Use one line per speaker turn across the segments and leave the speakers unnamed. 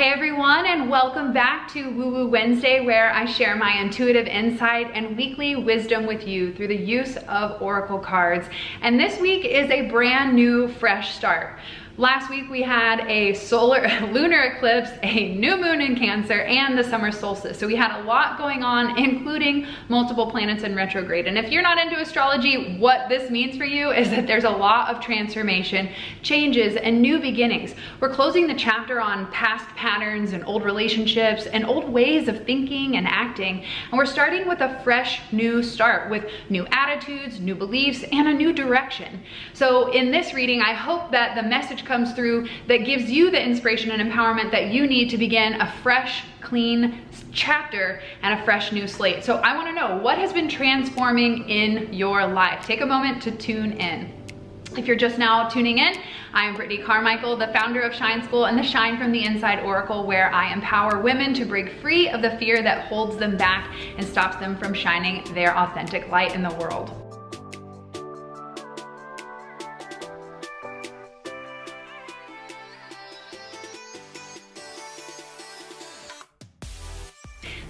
Hey everyone, and welcome back to Woo Woo Wednesday, where I share my intuitive insight and weekly wisdom with you through the use of oracle cards. And this week is a brand new fresh start. Last week we had a lunar eclipse, a new moon in Cancer, and the summer solstice. So we had a lot going on, including multiple planets in retrograde. And if you're not into astrology, what this means for you is that there's a lot of transformation, changes, and new beginnings. We're closing the chapter on past patterns and old relationships and old ways of thinking and acting. And we're starting with a fresh new start with new attitudes, new beliefs, and a new direction. So in this reading, I hope that the message comes through that gives you the inspiration and empowerment that you need to begin a fresh, clean chapter and a fresh new slate. So I want to know, what has been transforming in your life? Take a moment to tune in. If you're just now tuning in, I am Brittany Carmichael, the founder of Shine School and the Shine from the Inside Oracle, where I empower women to break free of the fear that holds them back and stops them from shining their authentic light in the world.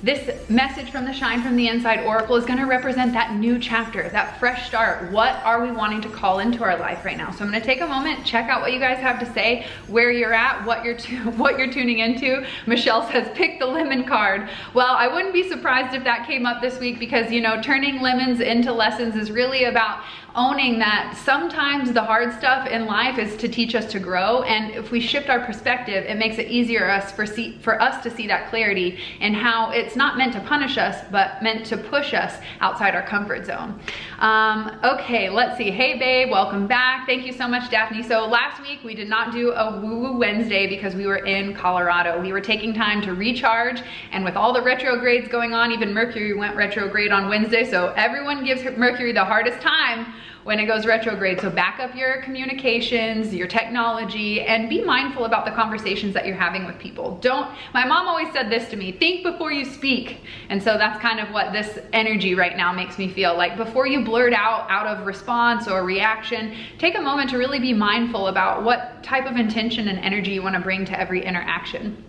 This message from the Shine from the Inside Oracle is going to represent that new chapter, that fresh start. What are we wanting to call into our life right now? So I'm going to take a moment, check out what you guys have to say, where you're at, what you're tuning into. Michelle says, pick the lemon card. Well, I wouldn't be surprised if that came up this week because, you know, turning lemons into lessons is really about owning that sometimes the hard stuff in life is to teach us to grow. And if we shift our perspective, it makes it easier for us to see that clarity and how it's not meant to punish us, but meant to push us outside our comfort zone. Okay, let's see. Hey babe, welcome back. Thank you so much, Daphne. So last week we did not do a Woo Woo Wednesday because we were in Colorado. We were taking time to recharge, and with all the retrogrades going on, even Mercury went retrograde on Wednesday. So everyone gives Mercury the hardest time when it goes retrograde. So back up your communications, your technology, and be mindful about the conversations that you're having with people. My mom always said this to me, think before you speak. And so that's kind of what this energy right now makes me feel like. Before you blurt out of response or reaction, take a moment to really be mindful about what type of intention and energy you want to bring to every interaction.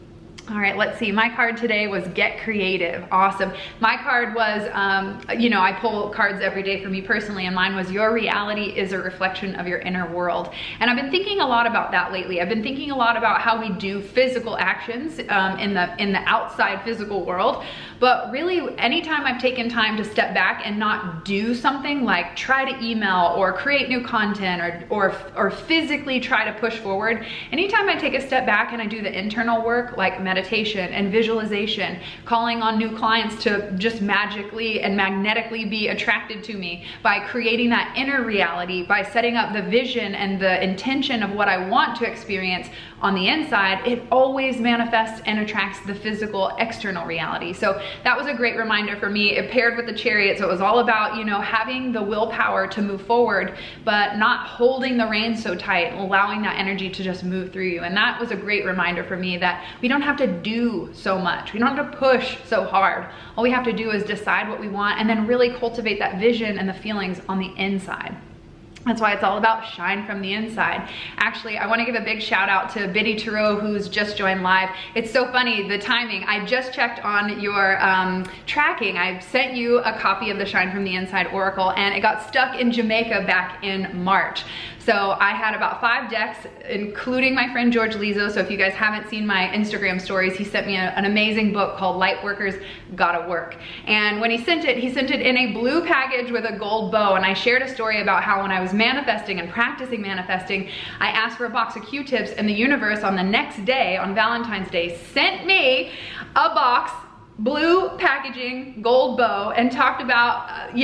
All right, let's see. My card today was Get Creative. Awesome. My card was, I pull cards every day for me personally, and mine was Your reality is a reflection of your inner world. And I've been thinking a lot about that lately. I've been thinking a lot about how we do physical actions in the outside physical world. But really, anytime I've taken time to step back and not do something like try to email or create new content or physically try to push forward, anytime I take a step back and I do the internal work like meditation and visualization, calling on new clients to just magically and magnetically be attracted to me by creating that inner reality, by setting up the vision and the intention of what I want to experience on the inside, it always manifests and attracts the physical external reality. So that was a great reminder for me. It paired with the Chariot. So it was all about, having the willpower to move forward, but not holding the reins so tight, allowing that energy to just move through you. And that was a great reminder for me that we don't have to do so much. We don't have to push so hard. All we have to do is decide what we want and then really cultivate that vision and the feelings on the inside. That's why it's all about shine from the inside. Actually, I want to give a big shout out to Biddy Tarot, who's just joined live. It's so funny, the timing. I just checked on your tracking. I sent you a copy of the Shine from the Inside Oracle, and it got stuck in Jamaica back in March. So I had about 5 decks, including my friend George Lizo. So if you guys haven't seen my Instagram stories, he sent me an amazing book called Lightworkers Gotta Work. And when he sent it in a blue package with a gold bow. And I shared a story about how when I was manifesting and practicing manifesting, I asked for a box of Q-tips, and the universe on the next day, on Valentine's Day, sent me a box, blue packaging, gold bow, and talked about,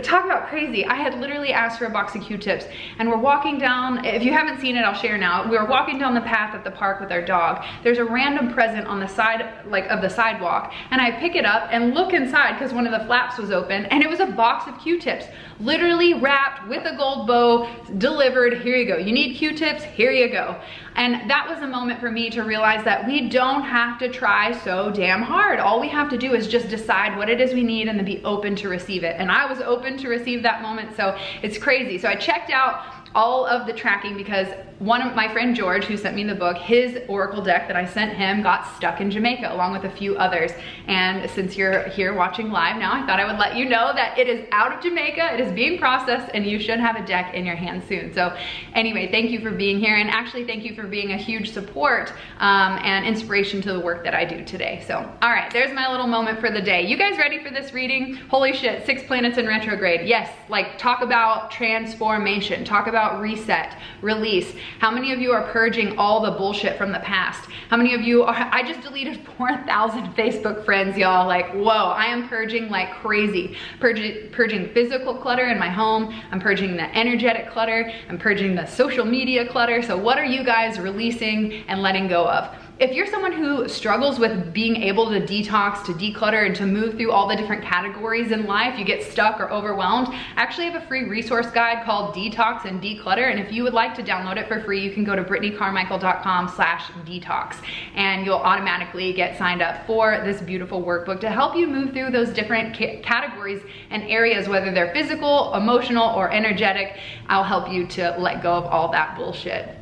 talk about crazy. I had literally asked for a box of Q-tips, and we're walking down, if you haven't seen it, I'll share now. We were walking down the path at the park with our dog. There's a random present on the side, of the sidewalk, and I pick it up and look inside because one of the flaps was open, and it was a box of Q-tips, literally wrapped with a gold bow, delivered. Here you go. You need Q-tips? Here you go. And that was a moment for me to realize that we don't have to try so damn hard. All we have to do is just decide what it is we need and then be open to receive it. And I was open to receive that moment, so it's crazy. So I checked out all of the tracking, because one of my friend George, who sent me the book, his oracle deck that I sent him got stuck in Jamaica along with a few others. And since you're here watching live now, I thought I would let you know that it is out of Jamaica, it is being processed, and you should have a deck in your hand soon. So anyway, thank you for being here, and actually thank you for being a huge support and inspiration to the work that I do today. So all right, there's my little moment for the day. You guys ready for this reading? Holy shit, 6 planets in retrograde. Yes, like talk about transformation, talk about reset, release. How many of you are purging all the bullshit from the past? How many of you are, I just deleted 4,000 Facebook friends, y'all. Like, whoa, I am purging like crazy. Purging physical clutter in my home. I'm purging the energetic clutter. I'm purging the social media clutter. So what are you guys releasing and letting go of? If you're someone who struggles with being able to detox, to declutter, and to move through all the different categories in life, you get stuck or overwhelmed, I actually have a free resource guide called Detox and Declutter. And if you would like to download it for free, you can go to brittanycarmichael.com/detox, and you'll automatically get signed up for this beautiful workbook to help you move through those different categories and areas, whether they're physical, emotional, or energetic. I'll help you to let go of all that bullshit.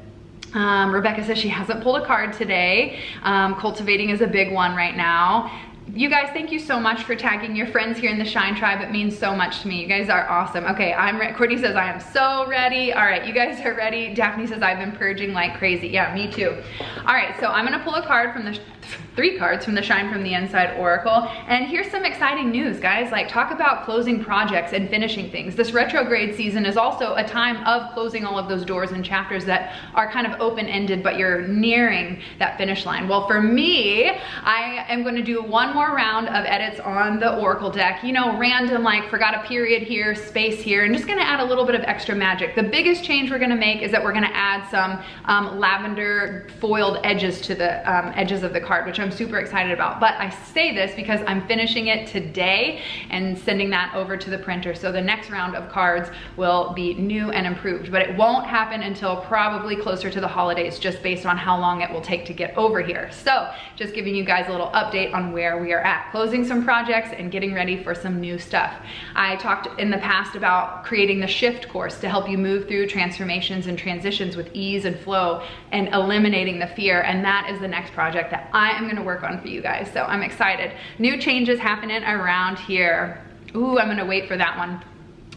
Rebecca says she hasn't pulled a card today. Cultivating is a big one right now. You guys, thank you so much for tagging your friends here in the Shine Tribe. It means so much to me. You guys are awesome. Okay, Courtney says, I am so ready. All right, you guys are ready. Daphne says, I've been purging like crazy. Yeah, me too. All right, so I'm gonna pull a card from the 3 cards from the Shine from the Inside Oracle. And here's some exciting news, guys. Like, talk about closing projects and finishing things. This retrograde season is also a time of closing all of those doors and chapters that are kind of open-ended, but you're nearing that finish line. Well, for me, I am going to do one more round of edits on the Oracle deck. You know, random, like forgot a period here, space here, and just going to add a little bit of extra magic. The biggest change we're going to make is that we're going to add some lavender foiled edges to the edges of the card, which I'm super excited about. But I say this because I'm finishing it today and sending that over to the printer. So the next round of cards will be new and improved, but it won't happen until probably closer to the holidays, just based on how long it will take to get over here. So just giving you guys a little update on where we are at, closing some projects and getting ready for some new stuff. I talked in the past about creating the shift course to help you move through transformations and transitions with ease and flow and eliminating the fear. And that is the next project that I am going to work on for you guys. So I'm excited. New changes happening around here. Ooh, I'm going to wait for that one.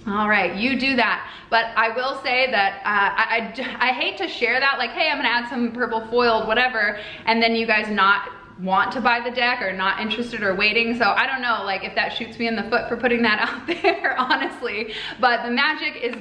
All right, you do that. But I will say that I hate to share that, like, hey, I'm gonna add some purple foiled whatever, and then you guys not want to buy the deck or not interested or waiting. So I don't know, like, if that shoots me in the foot for putting that out there, honestly. But the magic is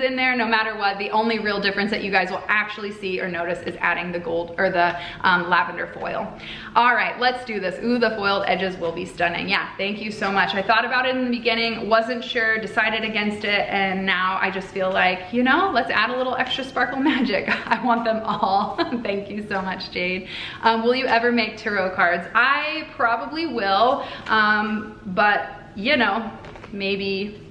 in there no matter what. The only real difference that you guys will actually see or notice is adding the gold or the lavender foil. All right, let's do this. Ooh, the foiled edges will be stunning. Yeah, thank you so much. I thought about it in the beginning, wasn't sure, decided against it, and now I just feel like, you know, let's add a little extra sparkle magic. I want them all. Thank you so much, Jade. Will you ever make tarot cards? I probably will, but you know, maybe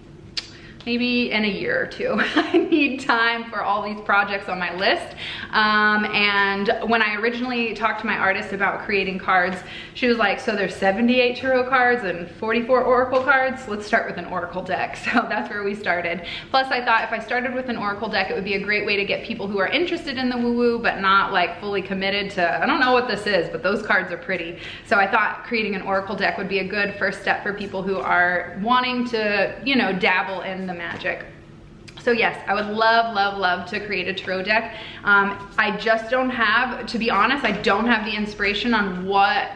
in a year or 2. I need time for all these projects on my list. And when I originally talked to my artist about creating cards, she was like, so there's 78 tarot cards and 44 oracle cards. Let's start with an oracle deck. So that's where we started. Plus I thought if I started with an oracle deck, it would be a great way to get people who are interested in the woo-woo, but not like fully committed to, I don't know what this is, but those cards are pretty. So I thought creating an oracle deck would be a good first step for people who are wanting to, you know, dabble in the magic. So yes, I would love to create a tarot deck. I just don't have, to be honest, I don't have the inspiration on what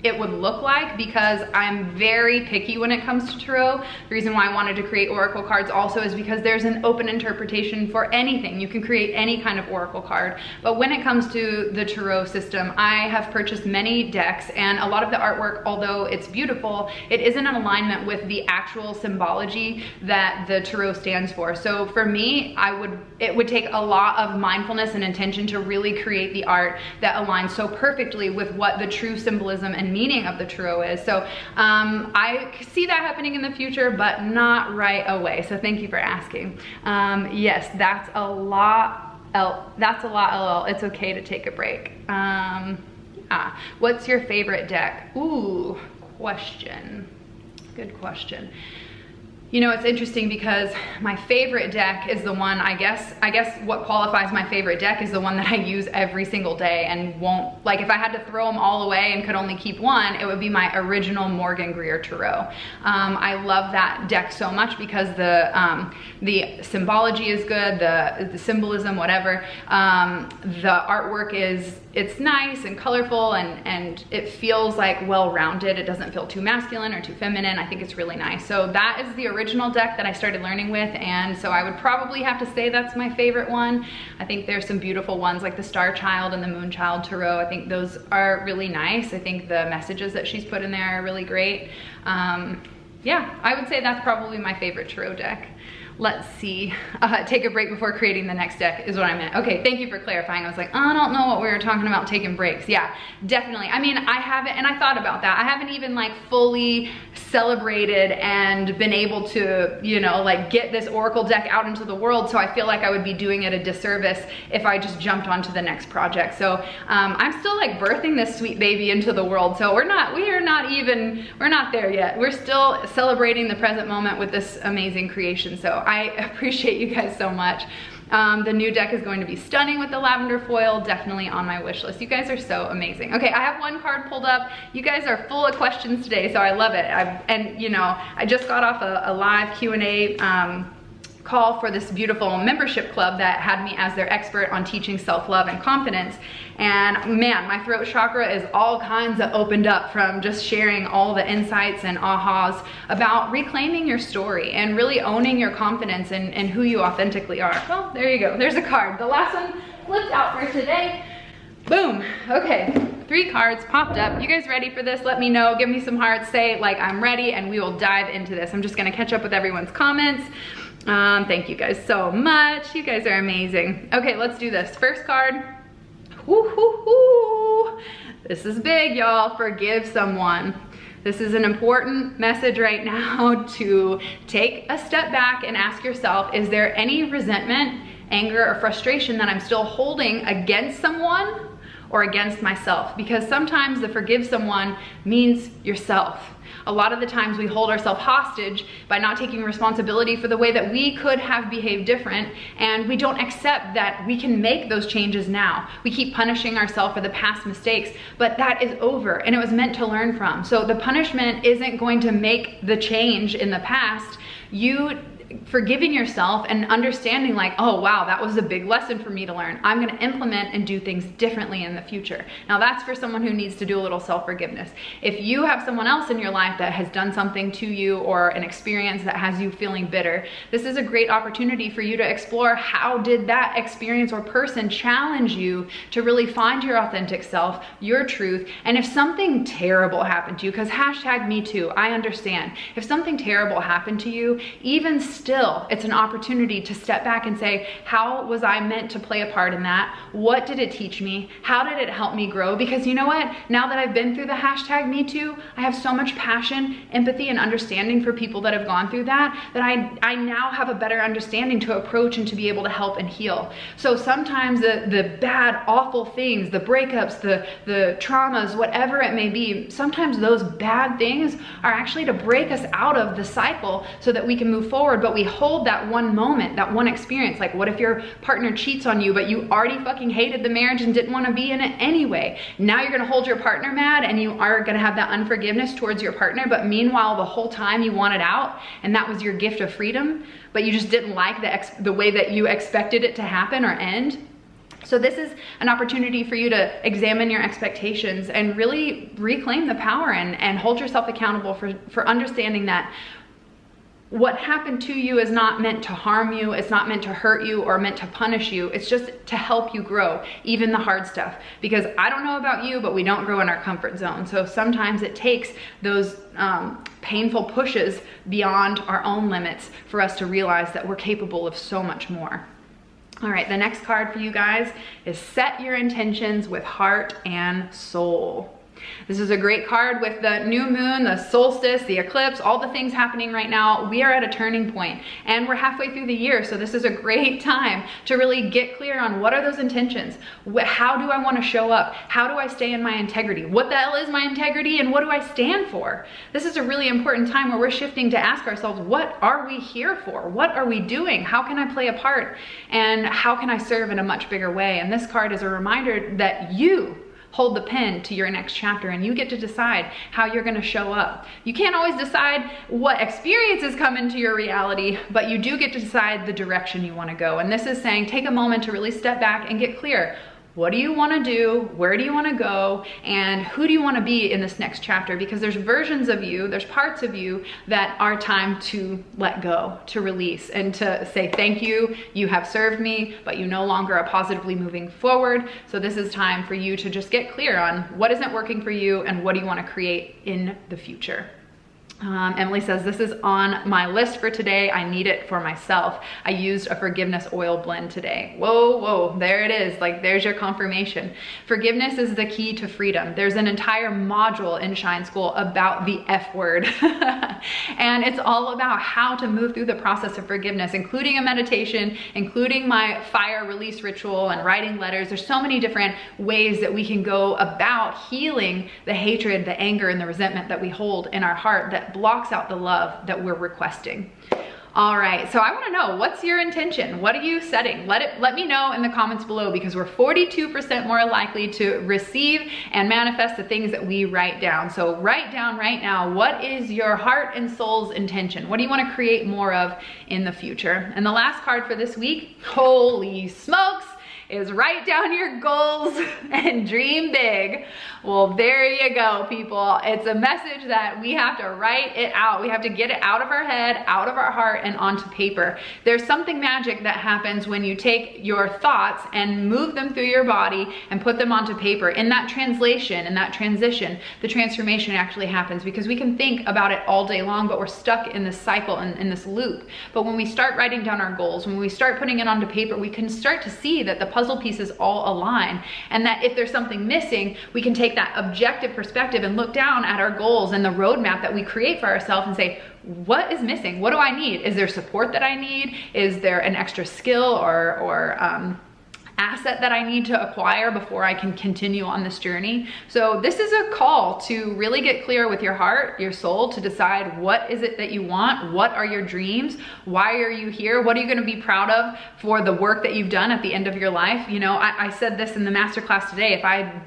it would look like, because I'm very picky when it comes to tarot. The reason why I wanted to create oracle cards also is because there's an open interpretation for anything. You can create any kind of oracle card. But when it comes to the tarot system, I have purchased many decks, and a lot of the artwork, although it's beautiful, it isn't in alignment with the actual symbology that the tarot stands for. So for me, it would take a lot of mindfulness and intention to really create the art that aligns so perfectly with what the true symbolism and meaning of the tarot is. So I see that happening in the future, but not right away. So thank you for asking. Yes, that's a lot. That's a lot, lol. It's okay to take a break. What's your favorite deck? Ooh, question. Good question. You know, it's interesting because my favorite deck is the one, I guess what qualifies my favorite deck is the one that I use every single day and won't, like if I had to throw them all away and could only keep one, it would be my original Morgan Greer Tarot. I love that deck so much because the symbology is good, the symbolism, whatever. The artwork it's nice and colorful and it feels like well-rounded. It doesn't feel too masculine or too feminine. I think it's really nice. So that is the original deck that I started learning with, and so I would probably have to say that's my favorite one. I think there's some beautiful ones like the Star Child and the Moon Child Tarot. I think those are really nice. I think the messages that she's put in there are really great. Yeah, I would say that's probably my favorite tarot deck. Let's see, take a break before creating the next deck is what I meant. Okay, thank you for clarifying. I was like, I don't know what we were talking about taking breaks. Yeah, definitely. I mean, I haven't, and I thought about that. I haven't even like fully celebrated and been able to, you know, like get this Oracle deck out into the world. So I feel like I would be doing it a disservice if I just jumped onto the next project. So I'm still like birthing this sweet baby into the world. So we're not there yet. We're still celebrating the present moment with this amazing creation. So I appreciate you guys so much. The new deck is going to be stunning with the lavender foil, definitely on my wish list. You guys are so amazing. Okay, I have one card pulled up. You guys are full of questions today, so I love it. And you know, I just got off a live Q&A call for this beautiful membership club that had me as their expert on teaching self-love and confidence. And man, my throat chakra is all kinds of opened up from just sharing all the insights and ahas about reclaiming your story and really owning your confidence and who you authentically are. Well, there you go. There's a card. The last one flipped out for today. Boom. Okay, 3 cards popped up. You guys ready for this? Let me know. Give me some hearts. Say like I'm ready and we will dive into this. I'm just gonna catch up with everyone's comments. Thank you guys so much. You guys are amazing. Okay, let's do this. First card. Woo-hoo-hoo. This is big, y'all. Forgive someone. This is an important message right now to take a step back and ask yourself, is there any resentment, anger, or frustration that I'm still holding against someone or against myself? Because sometimes the forgive someone means yourself. A lot of the times we hold ourselves hostage by not taking responsibility for the way that we could have behaved different, and we don't accept that we can make those changes now. We keep punishing ourselves for the past mistakes, but that is over and it was meant to learn from. So the punishment isn't going to make the change in the past. You forgiving yourself and understanding like, oh wow, that was a big lesson for me to learn. I'm gonna implement and do things differently in the future. Now that's for someone who needs to do a little self-forgiveness. If you have someone else in your life that has done something to you or an experience that has you feeling bitter, this is a great opportunity for you to explore how did that experience or person challenge you to really find your authentic self, your truth. And if something terrible happened to you, because #MeToo, I understand. If something terrible happened to you, even still, it's an opportunity to step back and say, how was I meant to play a part in that? What did it teach me? How did it help me grow? Because you know what? Now that I've been through the #MeToo, I have so much passion, empathy, and understanding for people that have gone through that I now have a better understanding to approach and to be able to help and heal. So sometimes the bad, awful things, the breakups, the traumas, whatever it may be, sometimes those bad things are actually to break us out of the cycle so that we can move forward. But we hold that one moment, that one experience. Like what if your partner cheats on you, but you already fucking hated the marriage and didn't want to be in it anyway? Now you're gonna hold your partner mad and you are gonna have that unforgiveness towards your partner, but meanwhile the whole time you wanted out and that was your gift of freedom, but you just didn't like the way that you expected it to happen or end. So this is an opportunity for you to examine your expectations and really reclaim the power and hold yourself accountable for understanding that what happened to you is not meant to harm you, it's not meant to hurt you or meant to punish you, it's just to help you grow, even the hard stuff. Because I don't know about you, but we don't grow in our comfort zone. So sometimes it takes those painful pushes beyond our own limits for us to realize that we're capable of so much more. All right, the next card for you guys is set your intentions with heart and soul. This is a great card with the new moon, the solstice, the eclipse, all the things happening right now. We are at a turning point and we're halfway through the year. So this is a great time to really get clear on what are those intentions? How do I want to show up? How do I stay in my integrity? What the hell is my integrity and what do I stand for? This is a really important time where we're shifting to ask ourselves, what are we here for? What are we doing? How can I play a part? And how can I serve in a much bigger way? And this card is a reminder that you hold the pen to your next chapter and you get to decide how you're going to show up. You can't always decide what experiences come into your reality, but you do get to decide the direction you want to go. And this is saying, take a moment to really step back and get clear. What do you want to do? Where do you want to go? And who do you want to be in this next chapter? Because there's versions of you, there's parts of you that are time to let go, to release, and to say, thank you, you have served me, but you no longer are positively moving forward. So this is time for you to just get clear on what isn't working for you and what do you want to create in the future. Emily says, this is on my list for today. I need it for myself. I used a forgiveness oil blend today. Whoa, whoa, there it is. Like, there's your confirmation. Forgiveness is the key to freedom. There's an entire module in Shine School about the F word. And it's all about how to move through the process of forgiveness, including a meditation, including my fire release ritual and writing letters. There's so many different ways that we can go about healing the hatred, the anger, and the resentment that we hold in our heart that blocks out the love that we're requesting. All right, so I want to know, what's your intention? What are you setting? Let me know in the comments below, because we're 42% more likely to receive and manifest the things that we write down. So write down right now, what is your heart and soul's intention? What do you want to create more of in the future? And the last card for this week, holy smokes, is write down your goals and dream big. Well, there you go, people. It's a message that we have to write it out. We have to get it out of our head, out of our heart, and onto paper. There's something magic that happens when you take your thoughts and move them through your body and put them onto paper. In that translation, in that transition, the transformation actually happens, because we can think about it all day long, but we're stuck in this cycle and in this loop. But when we start writing down our goals, when we start putting it onto paper, we can start to see that the puzzle pieces all align, and that if there's something missing, we can take that objective perspective and look down at our goals and the roadmap that we create for ourselves and say, what is missing? What do I need? Is there support that I need? Is there an extra skill or asset that I need to acquire before I can continue on this journey? So this is a call to really get clear with your heart, your soul, to decide what is it that you want? What are your dreams? Why are you here? What are you going to be proud of for the work that you've done at the end of your life? You know, I said this in the masterclass today.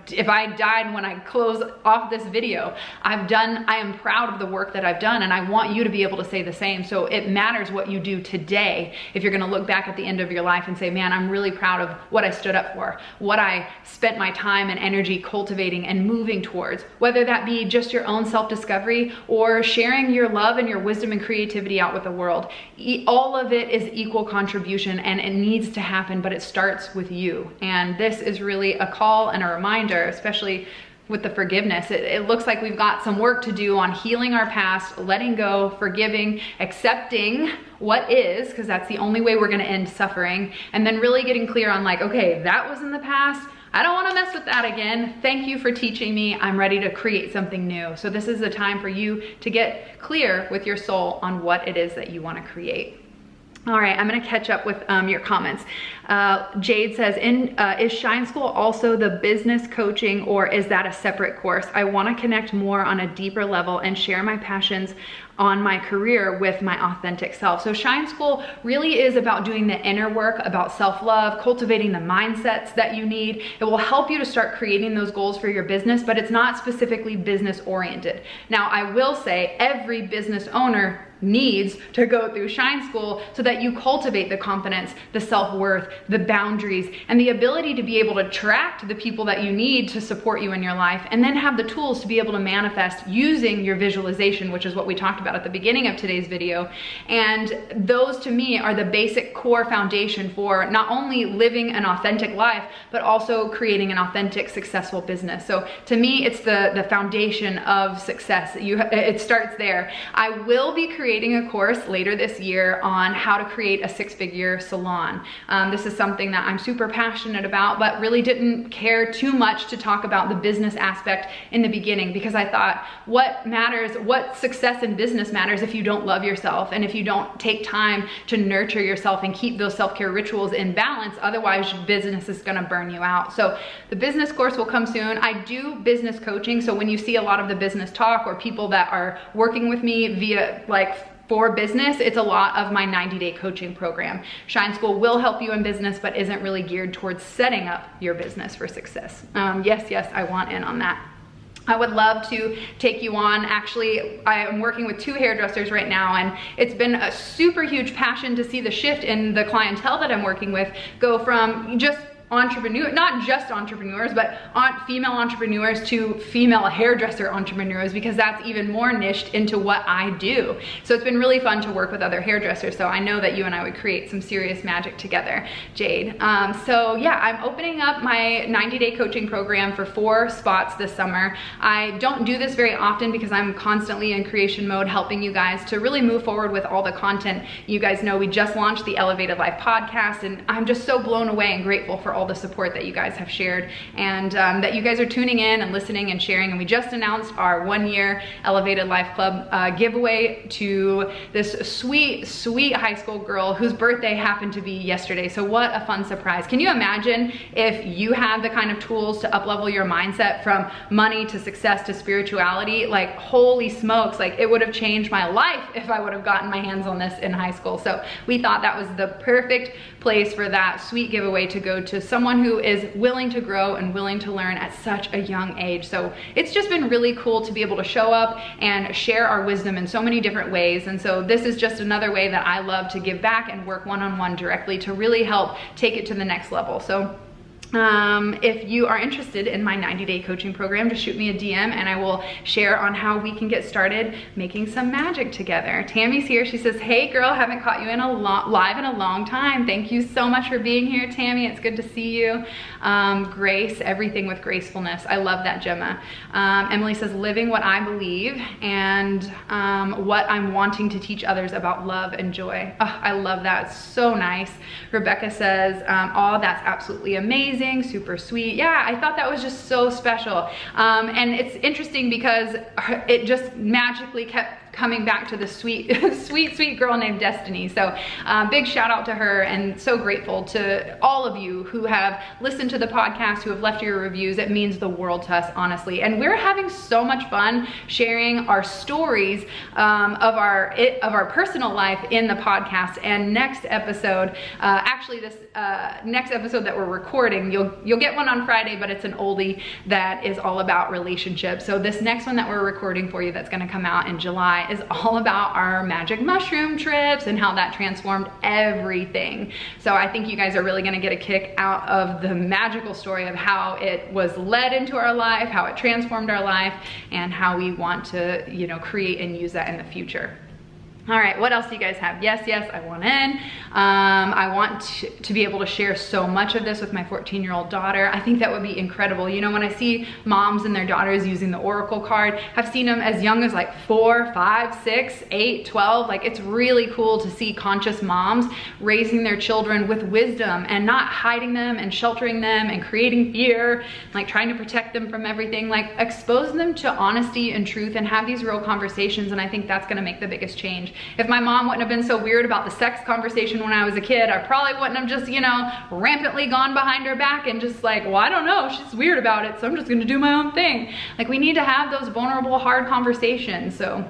If I died when I close off this video, I am proud of the work that I've done, and I want you to be able to say the same. So it matters what you do today if you're going to look back at the end of your life and say, man, I'm really proud of what I stood up for, what I spent my time and energy cultivating and moving towards, whether that be just your own self-discovery or sharing your love and your wisdom and creativity out with the world. All of it is equal contribution, and it needs to happen, but it starts with you. And this is really a call and a reminder, especially with the forgiveness. It looks like we've got some work to do on healing our past, letting go, forgiving, accepting what is, because that's the only way we're going to end suffering, and then really getting clear on, like, okay, that was in the past. I don't want to mess with that again. Thank you for teaching me. I'm ready to create something new. So this is the time for you to get clear with your soul on what it is that you want to create. All right, I'm gonna catch up with your comments. Jade says, is Shine School also the business coaching, or is that a separate course? I wanna connect more on a deeper level and share my passions on my career with my authentic self. So Shine School really is about doing the inner work, about self-love, cultivating the mindsets that you need. It will help you to start creating those goals for your business, but it's not specifically business oriented. Now, I will say every business owner needs to go through Shine School so that you cultivate the confidence, the self-worth, the boundaries, and the ability to be able to attract the people that you need to support you in your life, and then have the tools to be able to manifest using your visualization, which is what we talked about at the beginning of today's video. And those to me are the basic core foundation for not only living an authentic life, but also creating an authentic, successful business. So to me, it's the foundation of success. It starts there. I will be creating a course later this year on how to create a 6-figure salon. This is something that I'm super passionate about, but really didn't care too much to talk about the business aspect in the beginning, because I thought, what matters, what success in business matters if you don't love yourself and if you don't take time to nurture yourself and keep those self-care rituals in balance. Otherwise, your business is gonna burn you out. So the business course will come soon. I do business coaching. So when you see a lot of the business talk or people that are working with me via for business, it's a lot of my 90-day coaching program. Shine School will help you in business, but isn't really geared towards setting up your business for success. Yes, I want in on that. I would love to take you on. Actually, I am working with 2 hairdressers right now, and it's been a super huge passion to see the shift in the clientele that I'm working with go from just not just entrepreneurs, but female entrepreneurs to female hairdresser entrepreneurs, because that's even more niched into what I do. So it's been really fun to work with other hairdressers. So I know that you and I would create some serious magic together, Jade. So yeah, I'm opening up my 90-day coaching program for 4 spots this summer. I don't do this very often because I'm constantly in creation mode, helping you guys to really move forward with all the content. You guys know we just launched the Elevated Life podcast, and I'm just so blown away and grateful for all the support that you guys have shared, and that you guys are tuning in and listening and sharing. And we just announced our 1-year Elevated Life Club giveaway to this sweet high school girl whose birthday happened to be yesterday. So what a fun surprise. Can you imagine if you had the kind of tools to up-level your mindset from money to success to spirituality? Like, holy smokes, like it would have changed my life if I would have gotten my hands on this in high school. So we thought that was the perfect place for that sweet giveaway to go to someone who is willing to grow and willing to learn at such a young age. So it's just been really cool to be able to show up and share our wisdom in so many different ways. And so this is just another way that I love to give back and work one-on-one directly to really help take it to the next level. So if you are interested in my 90-day coaching program, just shoot me a DM and I will share on how we can get started making some magic together. Tammy's here. She says, hey girl, haven't caught you live in a long time. Thank you so much for being here, Tammy. It's good to see you. Grace, everything with gracefulness. I love that, Gemma. Emily says, living what I believe and what I'm wanting to teach others about love and joy. Oh, I love that. It's so nice. Rebecca says, oh, that's absolutely amazing. Super sweet. Yeah, I thought that was just so special. And it's interesting because it just magically kept coming back to the sweet girl named Destiny. So big shout out to her, and so grateful to all of you who have listened to the podcast, who have left your reviews. It means the world to us, honestly. And we're having so much fun sharing our stories of our personal life in the podcast. And next episode, actually this next episode that we're recording, you'll get one on Friday, but it's an oldie that is all about relationships. So this next one that we're recording for you, that's going to come out in July, is all about our magic mushroom trips and how that transformed everything. So I think you guys are really going to get a kick out of the magical story of how it was led into our life, how it transformed our life, and how we want to, you know, create and use that in the future. All right, what else do you guys have? Yes, I want in. I want to be able to share so much of this with my 14-year-old daughter. I think that would be incredible. You know, when I see moms and their daughters using the Oracle card, I've seen them as young as like 4, 5, 6, 8, 12. Like, it's really cool to see conscious moms raising their children with wisdom and not hiding them and sheltering them and creating fear, like trying to protect them from everything, like exposing them to honesty and truth and have these real conversations. And I think that's gonna make the biggest change. If my mom wouldn't have been so weird about the sex conversation when I was a kid, I probably wouldn't have just, you know, rampantly gone behind her back and just like, well, I don't know, she's weird about it, so I'm just gonna do my own thing. Like, we need to have those vulnerable, hard conversations. So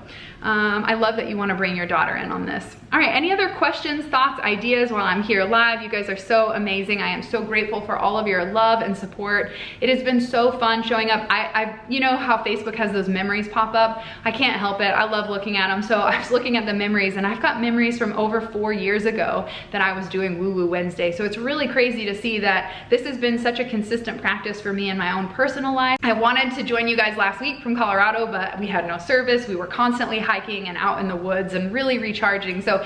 I love that you want to bring your daughter in on this. All right, any other questions, thoughts, ideas while I'm here live? You guys are so amazing. I am so grateful for all of your love and support. It has been so fun showing up. You know how Facebook has those memories pop up? I can't help it. I love looking at them. So I was looking at the the memories, and I've got memories from over 4 years ago that I was doing Woo Woo Wednesday. So it's really crazy to see that this has been such a consistent practice for me in my own personal life. I wanted to join you guys last week from Colorado, but we had no service. We were constantly hiking and out in the woods and really recharging. So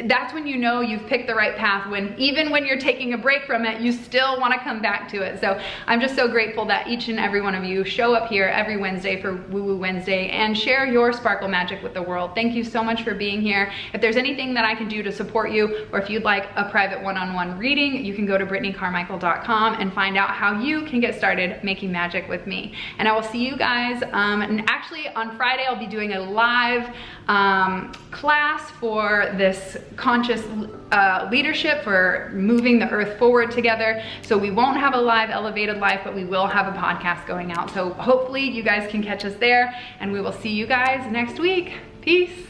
that's when you know you've picked the right path, when even when you're taking a break from it, you still want to come back to it. So I'm just so grateful that each and every one of you show up here every Wednesday for Woo Woo Wednesday and share your sparkle magic with the world. Thank you so much for being here. If there's anything that I can do to support you, or if you'd like a private one-on-one reading, you can go to brittanycarmichael.com and find out how you can get started making magic with me. And I will see you guys, and actually on Friday I'll be doing a live class for this conscious leadership, for moving the earth forward together. So we won't have a live elevated life, but we will have a podcast going out. So hopefully you guys can catch us there, and we will see you guys next week. Peace.